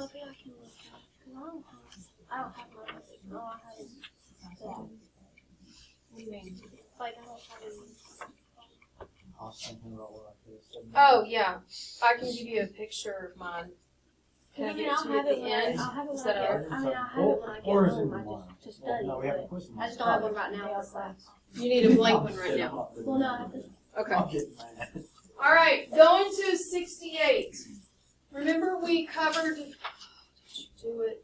copy I can look at? Because I don't have my no, I haven't. What do you mean? Like, I don't have any. I'll send him what I did. Oh, yeah. I can give you a picture of mine. Can I I mean, get I'll to you have at it the when end? I'll have it Is when that I all get. right? I mean, I'll have it when I get Or is it home. tomorrow? I just to study. No, we have a But quiz I tomorrow. just don't have one right now for class. You need a blank one right now. Well, no, I have to. Okay. I'll get mad. All right, going to 68. Remember we covered, did you do it?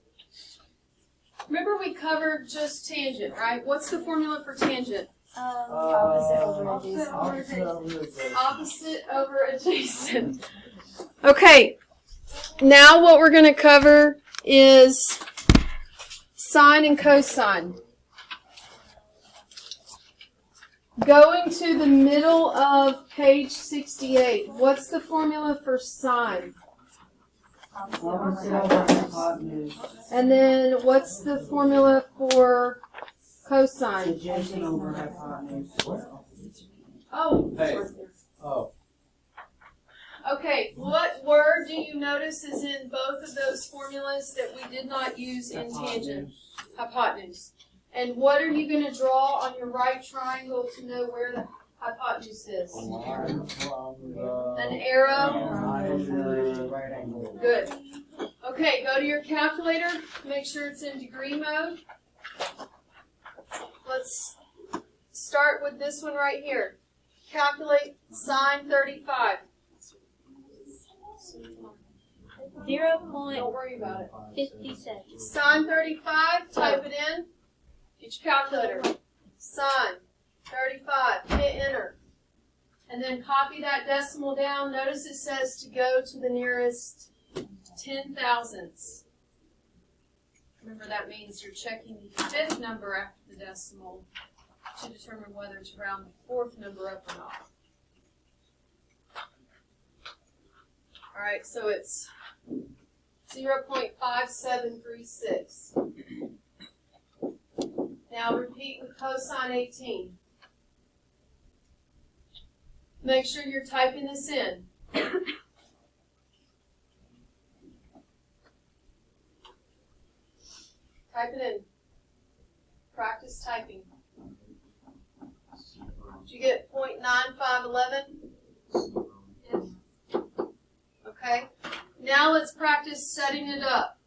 Remember we covered just tangent, right? What's the formula for tangent? Opposite over adjacent. Opposite over adjacent. Okay, now what we're going to cover is sine and cosine. Going to the middle of page 68, what's the formula for sine? And then what's the formula for cosine? Adjacent over hypotenuse. Oh, Hey. Oh, okay. What word do you notice is in both of those formulas that we did not use in tangent? Hypotenuse. And what are you going to draw on your right triangle to know where the hypotenuse is? An arrow? Right angle. Good. Okay, go to your calculator. Make sure it's in degree mode. Let's start with this one right here. Calculate sine 35. 0.57. Don't worry about it. Sine 35, type it in. Get your calculator. Sine 35, hit enter. And then copy that decimal down. Notice it says to go to the nearest 10,000ths. Remember that means you're checking the fifth number after the decimal to determine whether to round the fourth number up or not. Alright, so it's 0.5736. Now repeat with cosine 18. Make sure you're typing this in. Type it in. Practice typing. Did you get 0.9511? Yes. Okay. Now let's practice setting it up.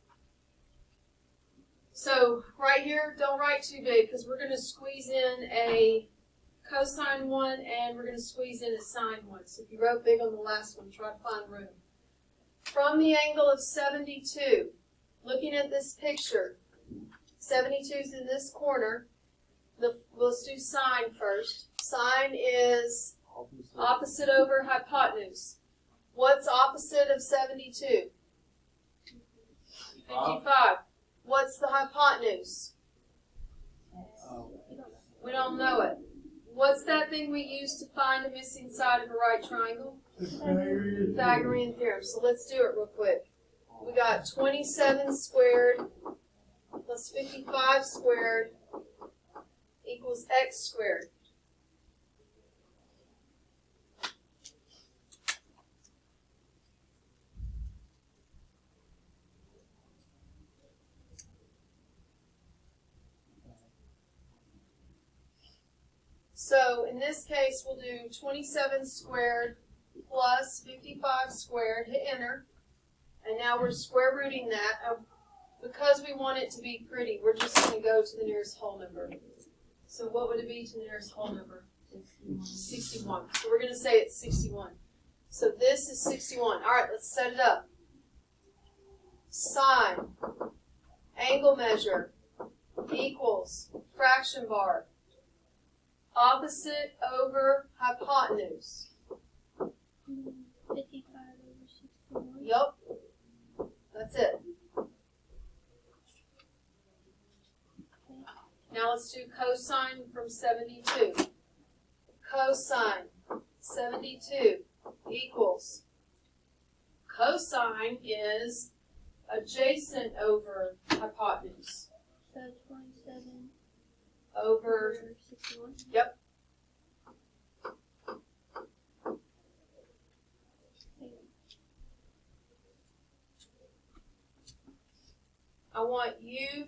So right here, don't write too big because we're going to squeeze in a cosine one and we're going to squeeze in a sine one. So if you wrote big on the last one, try to find room. From the angle of 72, looking at this picture, 72 is in this corner. Let's do sine first. Sine is opposite over hypotenuse. What's opposite of 72? 55. What's the hypotenuse? We don't know it. What's that thing we use to find the missing side of a right triangle? Pythagorean theorem. So let's do it real quick. We got 27 squared plus 55 squared equals x squared. So in this case, we'll do 27 squared plus 55 squared, hit enter. And now we're square rooting that. Because we want it to be pretty, we're just going to go to the nearest whole number. So what would it be to the nearest whole number? 61. So we're going to say it's 61. So this is 61. All right, let's set it up. Sine, angle measure, equals, fraction bar, opposite over hypotenuse. 55 over 61. Yup. That's it. Now let's do cosine from 72. Cosine 72 equals. Cosine is adjacent over hypotenuse. So 27 Over, 61. yep.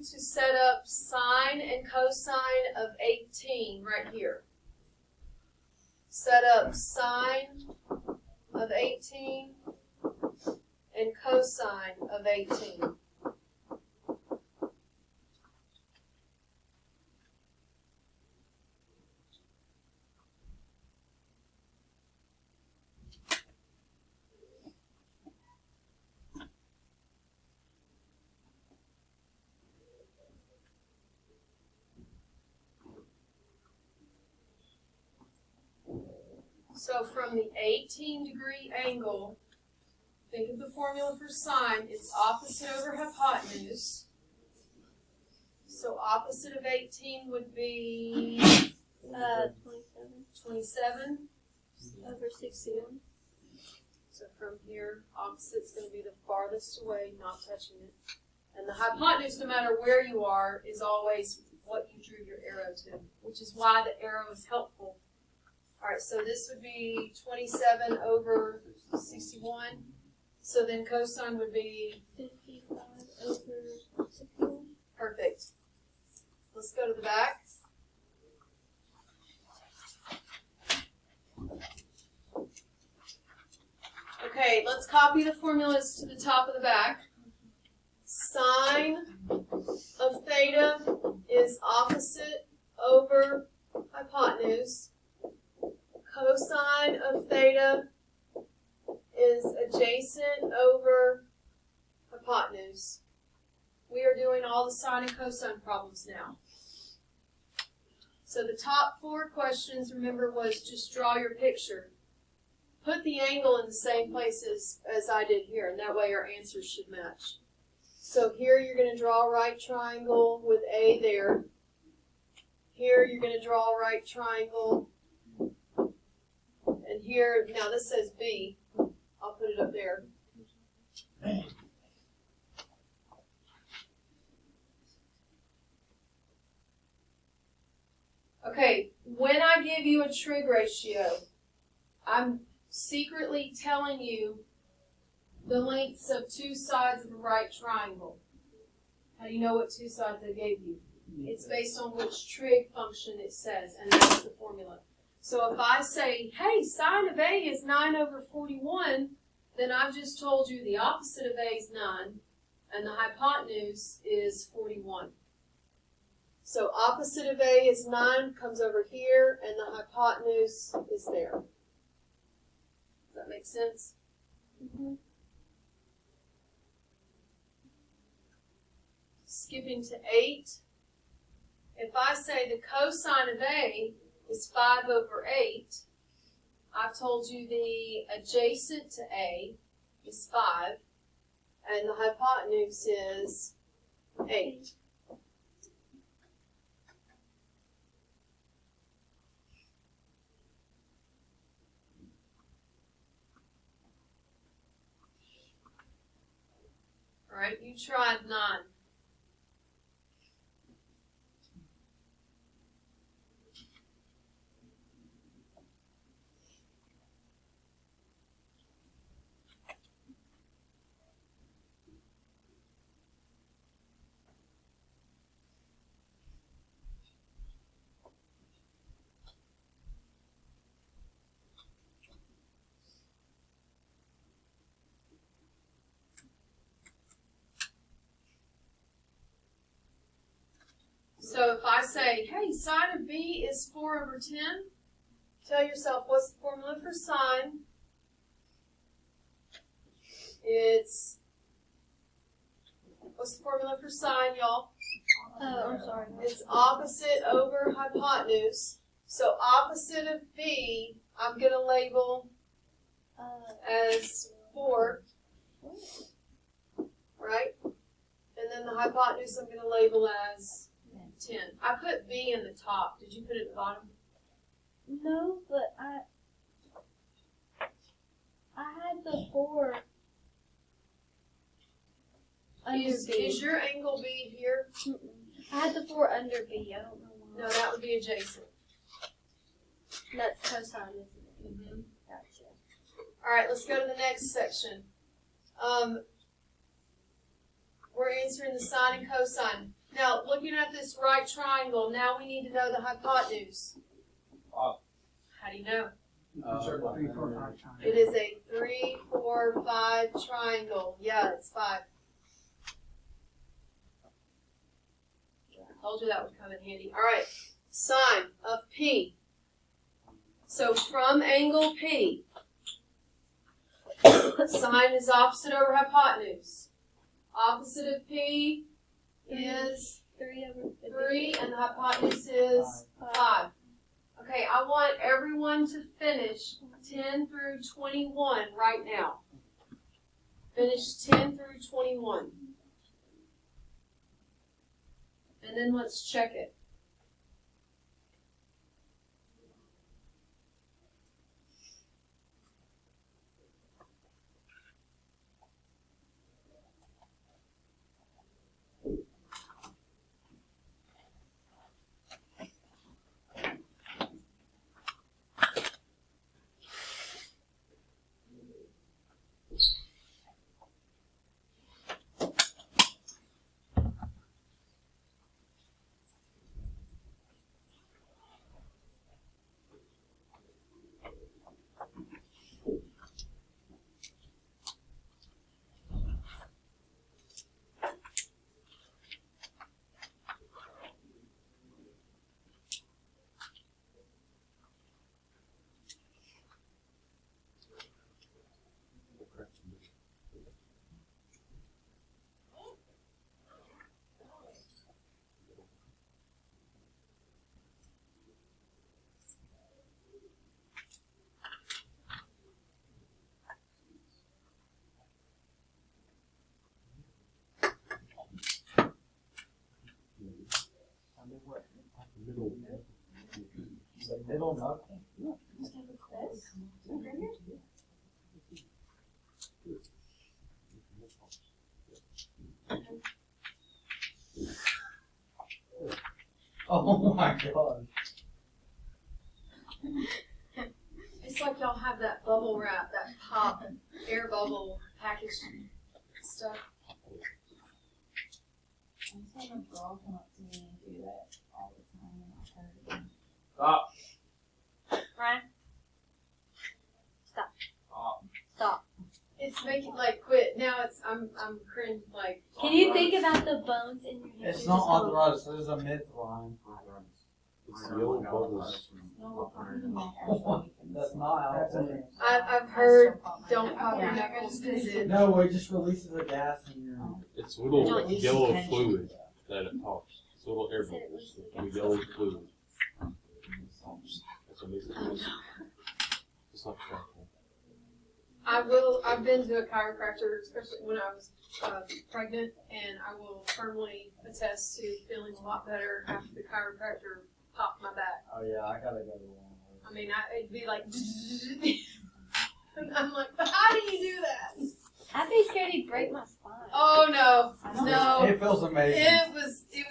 to set up sine and cosine of 18 right here. Set up sine of 18 and cosine of 18. So from the 18-degree angle, think of the formula for sine. It's opposite over hypotenuse. So opposite of 18 would be 27 27 over 61. So from here, opposite's going to be the farthest away, not touching it. And the hypotenuse, no matter where you are, is always what you drew your arrow to, which is why the arrow is helpful. All right, so this would be 27 over 61. So then cosine would be 55 over 61. perfect. Let's go to the back. Okay, let's copy the formulas to the top of the back. Sine of theta is opposite over hypotenuse. Cosine of theta is adjacent over hypotenuse. We are doing all the sine and cosine problems now. So the top 4 questions, remember, was just draw your picture. Put the angle in the same place as I did here, and that way our answers should match. So here you're going to draw a right triangle with A there. Here you're going to draw a right triangle. And here, now this says B. I'll put it up there. Okay, when I give you a trig ratio, I'm secretly telling you the lengths of 2 sides of a right triangle. How do you know what 2 sides I gave you? It's based on which trig function it says, and that's the formula. So if I say, hey, sine of A is 9 over 41, then I've just told you the opposite of A is 9, and the hypotenuse is 41. So opposite of A is 9, comes over here, and the hypotenuse is there. Does that make sense? Mm-hmm. Skipping to 8. If I say the cosine of A is 5 over 8, I've told you the adjacent to A is 5, and the hypotenuse is 8. All right, you tried 9. So if I say, hey, sine of B is 4 over 10, tell yourself, what's the formula for sine? What's the formula for sine, y'all? I'm sorry. It's opposite over hypotenuse. So opposite of B, I'm going to label as 4, right? And then the hypotenuse I'm going to label as 10. I put B in the top. Did you put it at the bottom? No, but I had the 4 under Is B. your angle B here? Mm-mm. I had the 4 under B. I don't know why. No, that would be adjacent. That's cosine, isn't it? Mm-hmm. Gotcha. All right, let's go to the next section. We're answering the sine and cosine. Now, looking at this right triangle, now we need to know the hypotenuse. How do you know? 3, 4, 5 times. It is a 3, 4, 5 triangle. Yeah, it's 5. I told you that would come in handy. All right, sine of P. So from angle P, sine is opposite over hypotenuse. Opposite of P is 3, and the hypotenuse is 5. Okay, I want everyone to finish 10 through 21 right now. Finish 10 through 21. And then let's check it. Middle nothing. Oh my god. It's like y'all have that bubble wrap, that pop air bubble package stuff. I'm saying a girl come up to me and do that all the time, and I've heard it. Stop. Ryan, stop. Stop. Stop. It's making like quit. Now it's I'm cringe like. Can you think about the bones in your head? It's not authorized. There's a myth line. It's yellow bubbles. No, we're talking about actually. That's not how it works. I've heard don't pop your knuckles because it. No, it just releases a gas in your. It's little Don't use yellow tension. fluid that it pops. It's little air Said it bubbles. was The yellow fluid. That's amazing. It's not charcoal. I've been to a chiropractor, especially when I was pregnant, and I will firmly attest to feeling a lot better after the chiropractor popped my back. Oh yeah, I gotta go to one. I mean, it'd be like, and I'm like, how do you do that? I'd be scared he'd break my spine. Oh no, I don't no. It feels amazing. It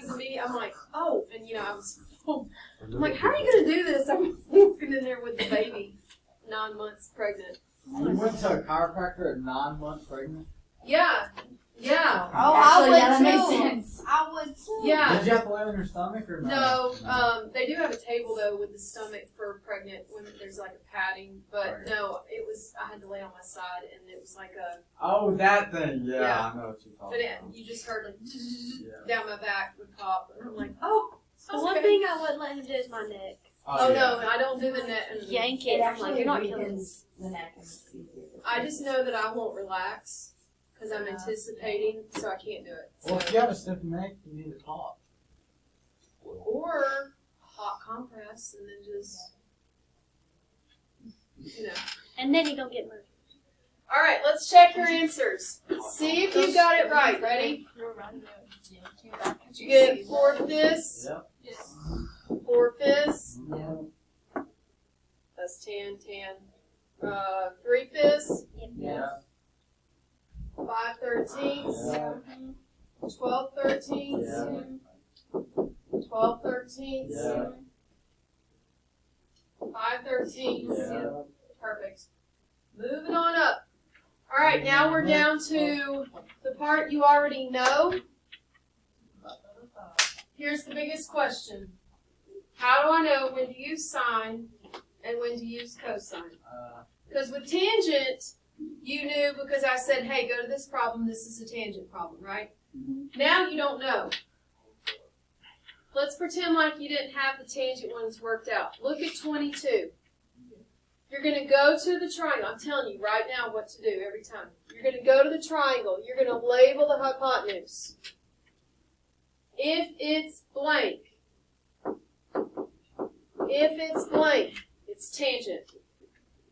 was me. I'm like, oh, and you know, I'm like, how are you gonna do this? I'm walking in there with the baby, 9 months pregnant. You went to a chiropractor at 9 months pregnant? Yeah, yeah, Oh, Actually, I that would makes too. sense. I would too. yeah. Did you have to lay on your stomach or No, no? they do have a table though with the stomach for pregnant women. There's like a padding, but Okay. no, it was. I had to lay on my side, and it was like a. Oh, that thing. Yeah, Yeah. I know what you're But talking it, about. you just heard like Yeah. down my back would pop, and I'm like, oh. The one thing I wouldn't let him do is my neck. Oh yeah. no, I don't do the net. And Yank It it. I'm like, actually you're not killing me. weakens the neck and it's easier. I just know that I won't relax because I'm anticipating, so I can't do it. So. Well, if you have a stiff neck, you need to pop. Or hot compress, and then just, you know. And then he don't get murdered. All right, let's check your answers. See if you got it right. Ready? Did you get 4/5? Yep. 4/5? Yeah. That's 10. 3/5? Yeah. 5/13? Yeah. 12/13? Yeah. 12/13? Yeah. 5/13? Yeah. Perfect. Moving on up. All right, now we're down to the part you already know. here's the biggest question. How do I know when to use sine and when to use cosine? Because with tangent, you knew because I said, hey, go to this problem, this is a tangent problem, right? Now you don't know. Let's pretend like you didn't have the tangent ones worked out. Look at 22. You're going to go to the triangle. I'm telling you right now what to do every time. You're going to go to the triangle. You're going to label the hypotenuse. If it's blank, it's tangent,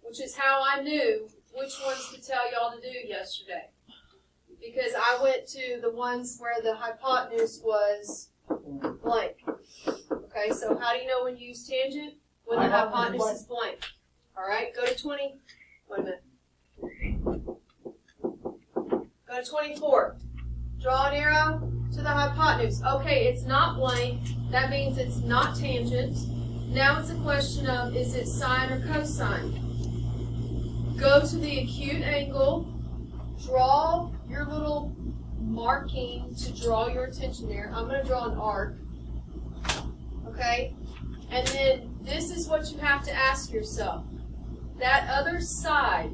which is how I knew which ones to tell y'all to do yesterday. Because I went to the ones where the hypotenuse was blank. Okay, so how do you know when you use tangent? When the hypotenuse is blank. All right, go to 20. Wait a minute. Go to 24. Draw an arrow to the hypotenuse. Okay, it's not blank. That means it's not tangent. Now it's a question of, is it sine or cosine? Go to the acute angle. Draw your little marking to draw your attention there. I'm going to draw an arc. Okay? And then this is what you have to ask yourself. That other side,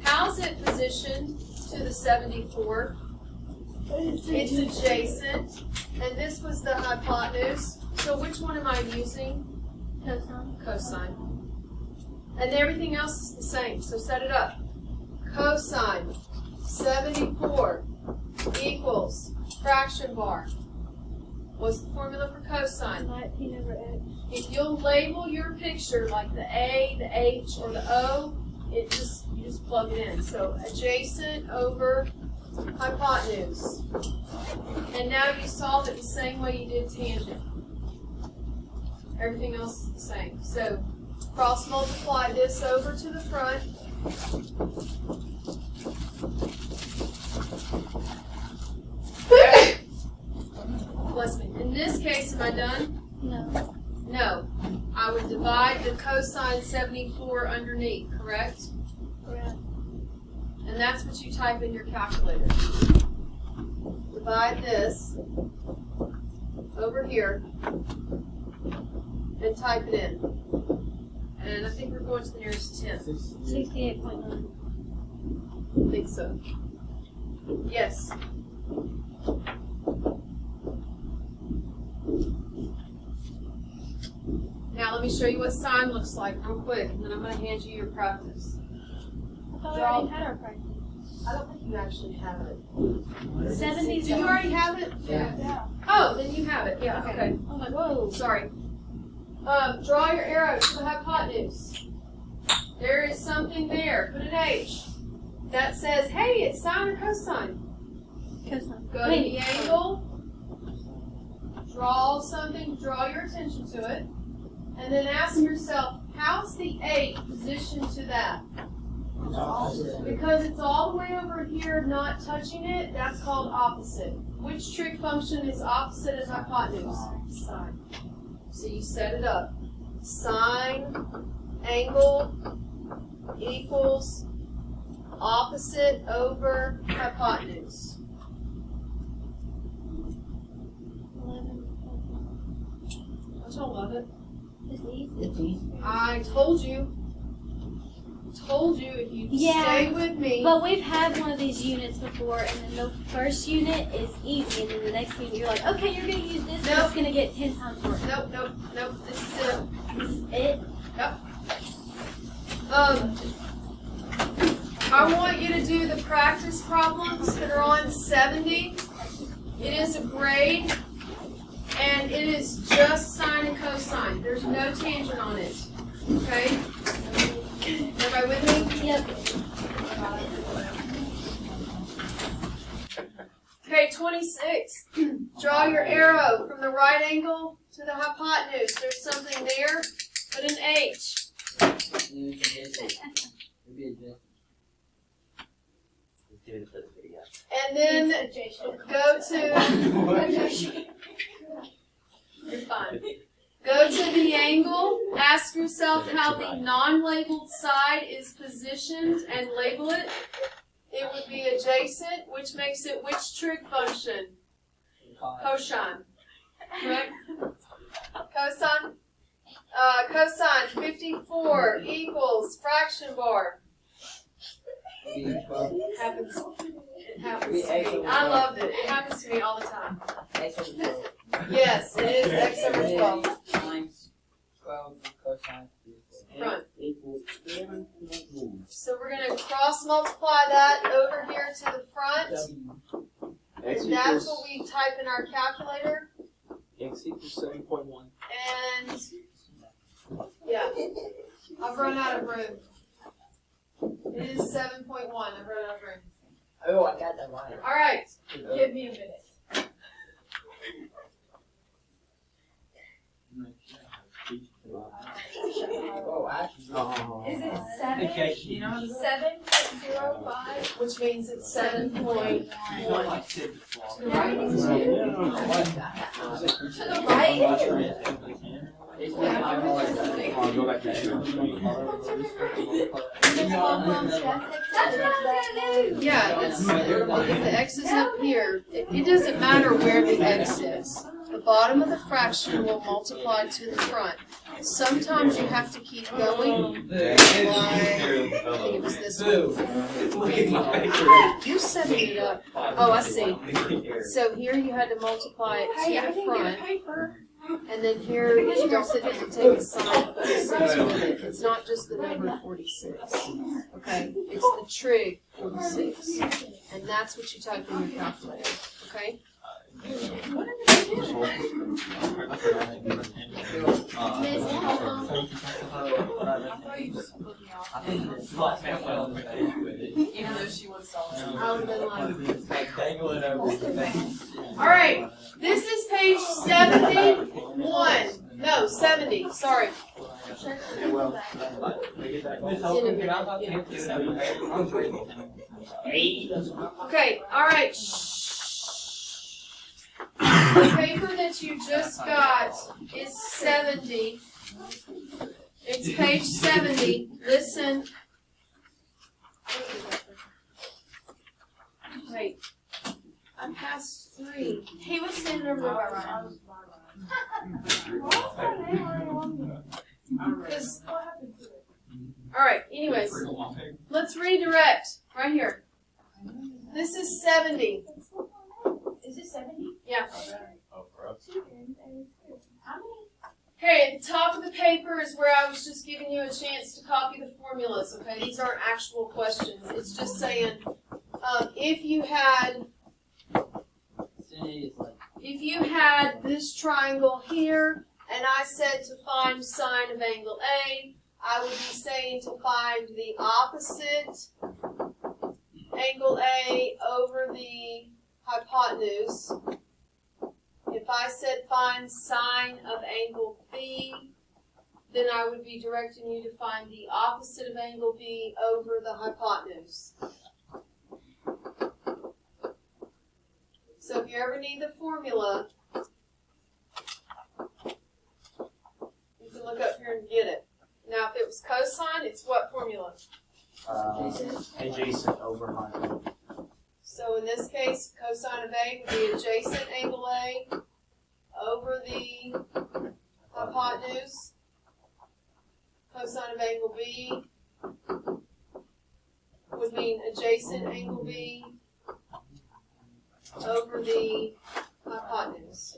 how's it positioned to the 74? It's adjacent. And this was the hypotenuse. So which one am I using? Cosine. Cosine. And everything else is the same. So set it up. Cosine 74 equals fraction bar. What's the formula for cosine? 19 over x. If you'll label your picture like the A, the H, or the O, you just plug it in. So adjacent over hypotenuse. And now you solve it the same way you did tangent. Everything else is the same. So cross multiply this over to the front. Bless me. In this case, am I done? No. No. I would divide the cosine 74 underneath, correct? Correct. And that's what you type in your calculator. Divide this over here and type it in. And I think we're going to the nearest 10. 68.9. I think so. Yes. Now let me show you what sine looks like real quick, and then I'm going to hand you your practice. I thought we already had our practice. I don't think you actually have it. 70. Do you already have it? Yeah. Oh, then you have it. Yeah, okay. I'm like, whoa. Sorry. Draw your arrow to the hypotenuse. There is something there. Put an H. That says, hey, it's sine or cosine. Cosine. Go to the angle. Draw something. Draw your attention to it. And then ask yourself, how's the 8 positioned to that? Because it's all the way over here, not touching it, that's called opposite. Which trig function is opposite as hypotenuse? Sine. So you set it up. Sine angle equals opposite over hypotenuse. 11. Don't you love it? It's easy. I told you if you stay with me. But we've had one of these units before, and then the first unit is easy, and then the next unit you're like, okay, you're going to use this, and Nope. it's going to get 10 times worse. Nope. This is it. This is it. I want you to do the practice problems that are on 70. It is a grade, and it is just sine and cosine. There's no tangent on it. Okay? Everybody with me? Yep. Okay, 26. Draw your arrow from the right angle to the hypotenuse. There's something there. Put an H. And then go to, you're fine. Go to the angle, ask yourself how the non-labeled side is positioned and label it. It would be adjacent, which makes it which trig function? Cosine. Correct? Cosine 54 equals fraction bar. It happens to me. I loved it. It happens to me all the time. Yes, it is x over 12. Times 12 cosine Front. equals 7.1. So we're going to cross multiply that over here to the front. And that's what we type in our calculator. X equals 7.1. And yeah, I've run out of room. It is 7.1. I've run out of room. Oh, I got that right. All right, give me a minute. Oh, actually. Is it seven? Okay, you know, 7.05? Which means it's 7 point. you don't like to To the right. To the right? Go back to Yeah, it's, if the x is up here, it doesn't matter where the x is. The bottom of the fraction will multiply to the front. Sometimes you have to keep going. I think it was this one. You're setting it up. Oh, I see. So here you had to multiply it Hey, I to the didn't get a front. paper. And then here, you also need to take a sign 46 with it. It's not just the number 46, okay? It's the trig 46. And that's what you type in your calculator, okay? Even though she was solid. I would have been like, dangling over the thing. all right, this is page 71. No, 70, sorry. Miss Holcombe, can I talk to you? Okay, all right. The paper that you just got is 70. It's page 70. Listen. Wait. I'm past 3. He was standing over there. Alright, anyways. Let's redirect. Right here. This is 70. Is it 70? Yeah. How many? Okay, at the top of the paper is where I was just giving you a chance to copy the formulas, okay? These aren't actual questions. It's just saying, if you had this triangle here, and I said to find sine of angle A, I would be saying to find the opposite angle A over the hypotenuse. If I said find sine of angle B, then I would be directing you to find the opposite of angle B over the hypotenuse. So if you ever need the formula, you can look up here and get it. Now if it was cosine, it's what formula? Adjacent over hypotenuse. So in this case, cosine of A would be adjacent angle A over the hypotenuse. Cosine of angle B would mean adjacent angle B over the hypotenuse.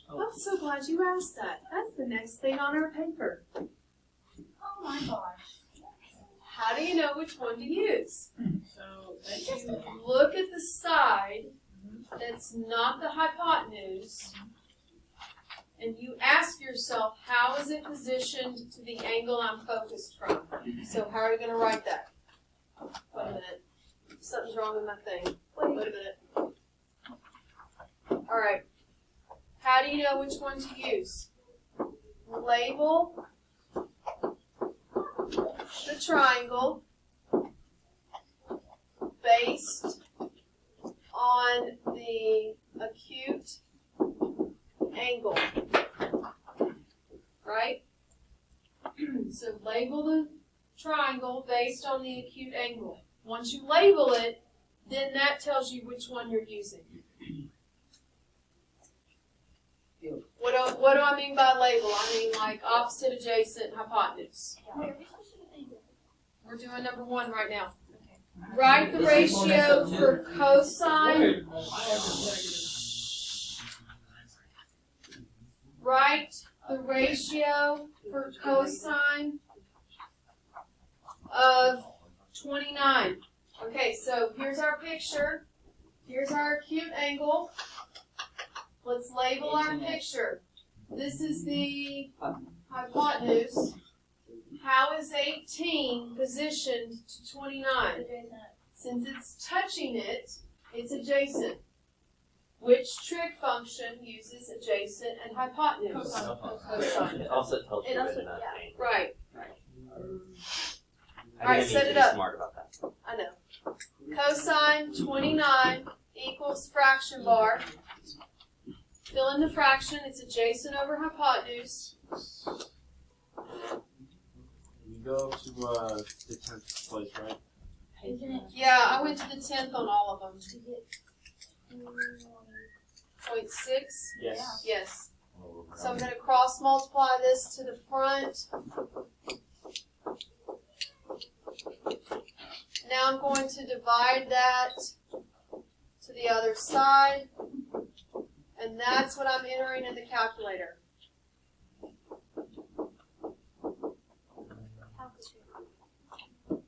I'm so glad you asked that. That's the next thing on our paper. Oh my gosh. How do you know which one to use? So as you look at the side that's not the hypotenuse, and you ask yourself, how is it positioned to the angle I'm focused from? So how are you going to write that? Wait a minute. Something's wrong with my thing. Wait a minute. All right. How do you know which one to use? Label the triangle based on the acute angle, right? So label the triangle based on the acute angle. Once you label it, then that tells you which one you're using. What do I mean by label? I mean like opposite, adjacent, hypotenuse. Wait, are we supposed to do these? We're doing number 1 right now. Write the ratio for cosine. Write the ratio for cosine of 29. Okay, so here's our picture. Here's our acute angle. Let's label our picture. This is the hypotenuse. How is 18 positioned to 29? Since it's touching it, it's adjacent. Which trig function uses adjacent and hypotenuse? Cosine. It also tells you It also- in that yeah. thing. Right. I Alright, think I set need it to be up. smart about that. I know. Cosine 29 equals fraction bar. Fill in the fraction. It's adjacent over hypotenuse. You go to the 10th place, right? Isn't it? Yeah, I went to the 10th on all of them. Is it? 0.6? Yes. Yes. So I'm going to cross multiply this to the front. Now I'm going to divide that to the other side. And that's what I'm entering in the calculator. How could you?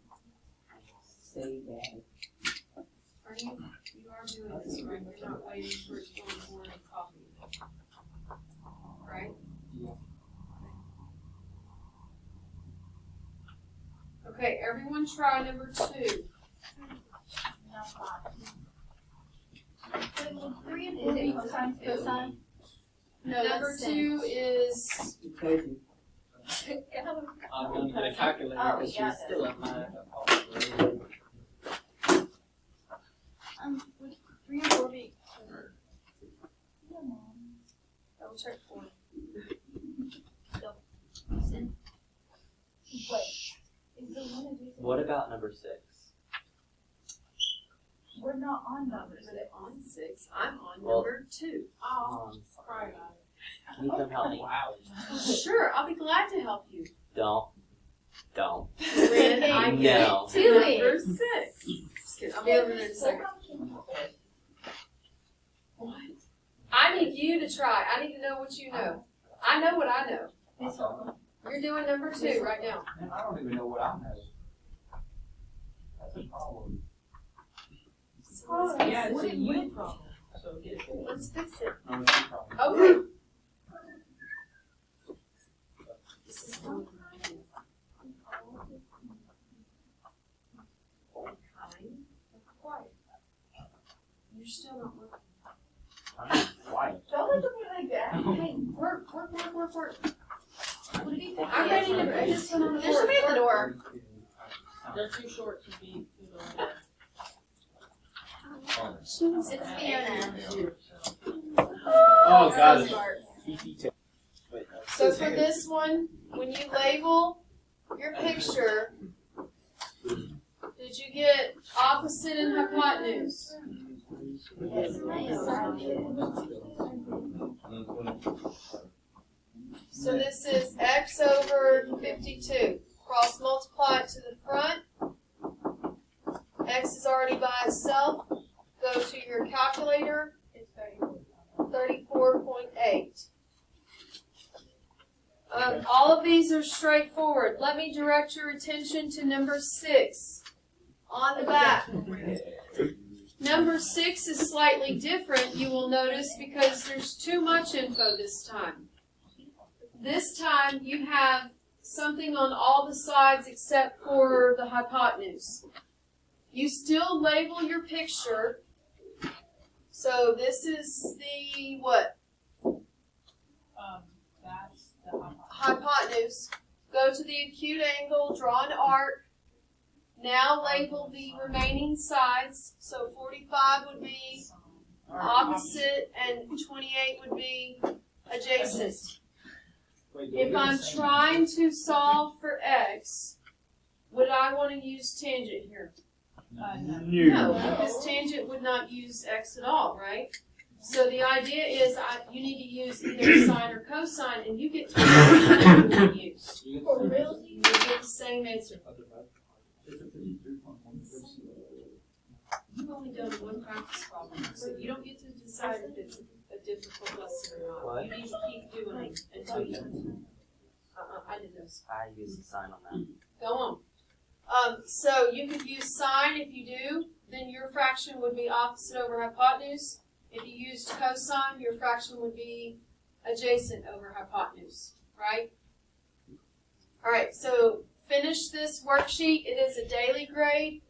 Say that. Are you are doing this, right? You're not waiting for it to go on board and copy. Right? Yeah. Okay, everyone try number 2. No, 5. Wait, 3 and 4 be cosine, cosine? No, Number that's 2 is Crazy. I'm gonna get a calculator Oh, because yeah, she's still at mine. Would 3 and 4 be? double check 4. Sin. Wait. Is the one adjacent? What about number 6? We're not on number I'm 6. on 6. I'm on Well- number 2. Oh, sorry about it. Can you come help me? Sure, I'll be glad to help you. Don't. When I No. get to Do it. number 6. Just kidding. I'll be over there in a second. What? I need you to try. I need to know what you know. I know what I know. You're doing number 2 right now. Man, I don't even know what I know. That's a problem. Yeah, it's a you problem. So get it. Let's fix it. No, it's a problem. Okay. This is fun. Quiet. You're still not working. I'm quiet. Don't look at me like that. Hey, work. What did he think? I'm ready to put this one on the There's board. somebody at the door. They're too short to be there. It's Fiona. Oh, So God. smart. Wait, So for this one, when you label your picture, did you get opposite and hypotenuse? So this is x over 52. Cross multiply it to the front. X is already by itself. Go to your calculator. It's 34.8. All of these are straightforward. Let me direct your attention to number 6 on the back. Number 6 is slightly different, you will notice, because there's too much info this time. This time you have something on all the sides except for the hypotenuse. You still label your picture. So this is the what? That's the Hypotenuse. Go to the acute angle, draw an arc. Now label the remaining sides. So 45 would be opposite and 28 would be adjacent. If I'm trying to solve for x, would I want to use tangent here? No, because tangent would not use x at all, right? So the idea is you need to use either sine or cosine, and you get to decide which one you want to use. For real? You get the same answer. You've only done one practice problem, so you don't get to decide if it's a difficult lesson or not. What? You need to keep doing it until you. I did this. I use the sign on that. Go on. So you could use sine. If you do, then your fraction would be opposite over hypotenuse. If you used cosine, your fraction would be adjacent over hypotenuse, right? All right, so finish this worksheet. It is a daily grade.